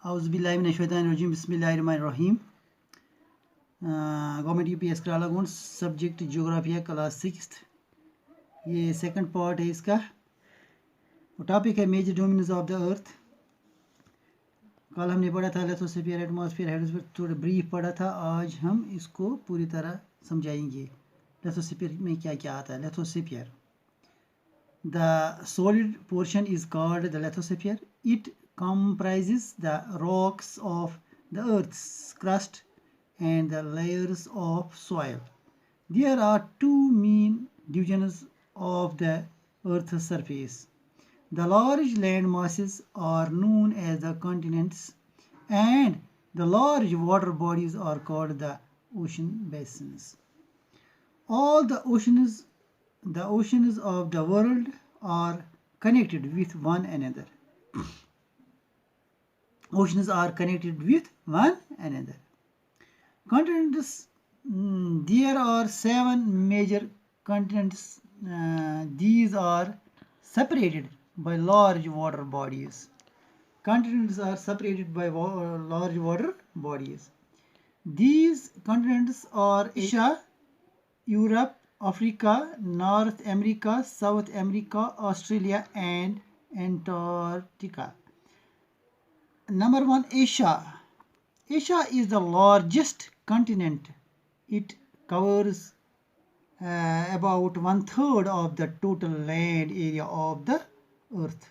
Auzubillahiminash-shaytanir-rajim. Bismillahir-rahmanir-rahim. Government UPS Karalagund subject ज्योग्राफिया class 6th। ये second part है इसका। टॉपिक है major domains of the earth. कल हमने पढ़ा था लिथोस्फीयर, एटमॉस्फेयर, हाइड्रोस्फीयर, थोड़ा ब्रीफ पढ़ा था। आज हम इसको पूरी तरह समझाएंगे। लिथोस्फीयर में क्या क्या आता है। Lithosphere, the solid portion is called the lithosphere. It comprises the rocks of the earth's crust and the layers of soil. There are two main divisions of the earth's surface. The large land masses are known as the continents, and the large water bodies are called the ocean basins. All the oceans of the world are connected with one another. Oceans are connected with one another. Continents, there are 7 major continents. These are separated by large water bodies. Continents are separated by large water bodies. These continents are Asia, Europe, Africa, North America, South America, Australia, and Antarctica. Number 1, Asia. Asia is the largest continent. It covers about 1/3 of the total land area of the earth.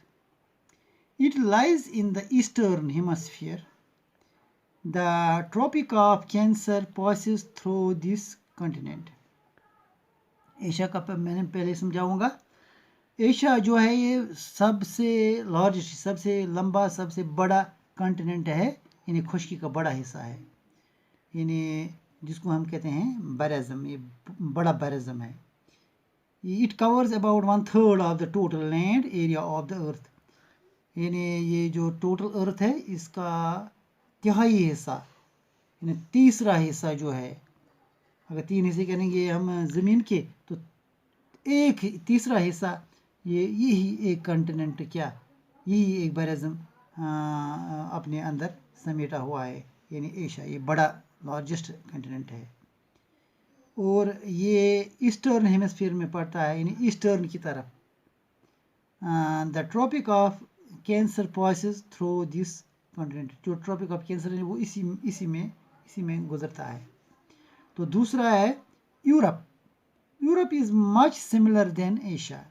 It lies in the eastern hemisphere. The Tropic of Cancer passes through this continent. Asia का मैंने पहले समझाऊंगा। Asia जो है ये सबसे largest, सबसे लंबा, सबसे बड़ा कॉन्टिनेंट है। यानी खुश्की का बड़ा हिस्सा है, यानी जिसको हम कहते हैं बराज़म। ये बड़ा बराज़म है। It covers about 1/3 of the total land area of the अर्थ। यानी ये जो टोटल अर्थ है इसका तिहाई हिस्सा, यानी तीसरा हिस्सा जो है, अगर 3 हिस्से करेंगे हम ज़मीन के, तो एक तीसरा हिस्सा यही एक कॉन्टिनेंट, क्या यही एक बराज़म अपने अंदर समेटा हुआ है। यानी एशिया ये बड़ा लार्जेस्ट कॉन्टिनेंट है और ये ईस्टर्न हेमिस्फीयर में पड़ता है, यानी ईस्टर्न की तरफ। The tropic of cancer passes through this continent. जो ट्रॉपिक ऑफ कैंसर है वो इसी में गुजरता है। तो दूसरा है Europe. Europe is much similar than Asia.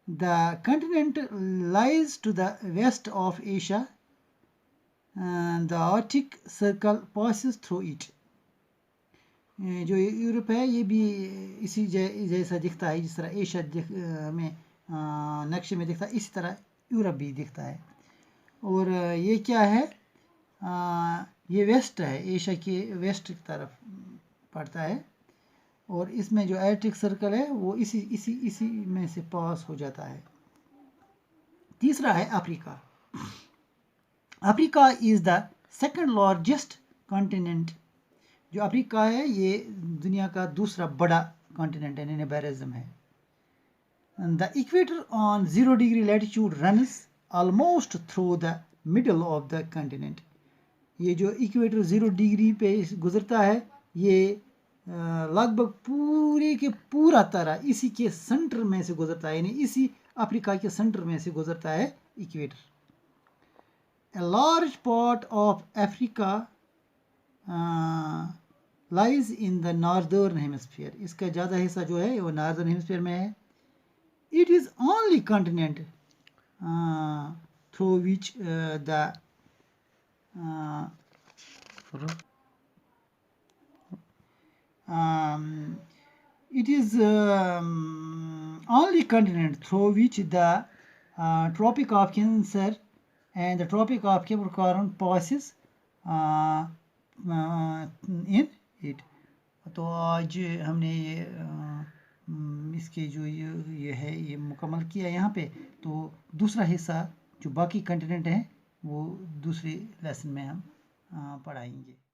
The continent lies to the west of Asia, and the Arctic Circle passes through it. जो यूरोप है ये भी इसी जैसा दिखता है, जिस तरह एशिया में नक्शे में दिखता है, इसी तरह यूरोप भी दिखता है। और ये क्या है, ये वेस्ट है, एशिया के वेस्ट की तरफ पड़ता है। और इसमें जो आर्कटिक सर्कल है वो इसी में से पास हो जाता है। तीसरा है Africa. Africa is the second largest continent. जो अफ्रीका है ये दुनिया का दूसरा बड़ा कॉन्टिनेंट है, बराज़म है। The equator on 0 degree latitude runs almost through the middle of the continent. ये जो इक्वेटर 0 डिग्री पे गुजरता है, ये लगभग पूरे के पूरा तरह इसी के सेंटर में से गुजरता है, यानी इसी अफ्रीका के सेंटर में से गुजरता है equator. A large part of Africa lies in the northern hemisphere. इसका ज़्यादा हिस्सा जो है वो नॉर्दर्न हेमिस्फीयर में है। It is only continent through which the it is only continent through which the Tropic of Cancer and the Tropic of Capricorn passes in it. तो आज हमने ये इसके जो ये है ये मुकम्मल किया यहाँ पे। तो दूसरा हिस्सा जो बाकी कंटिनेंट हैं वो दूसरे लेसन में हम पढ़ाएंगे।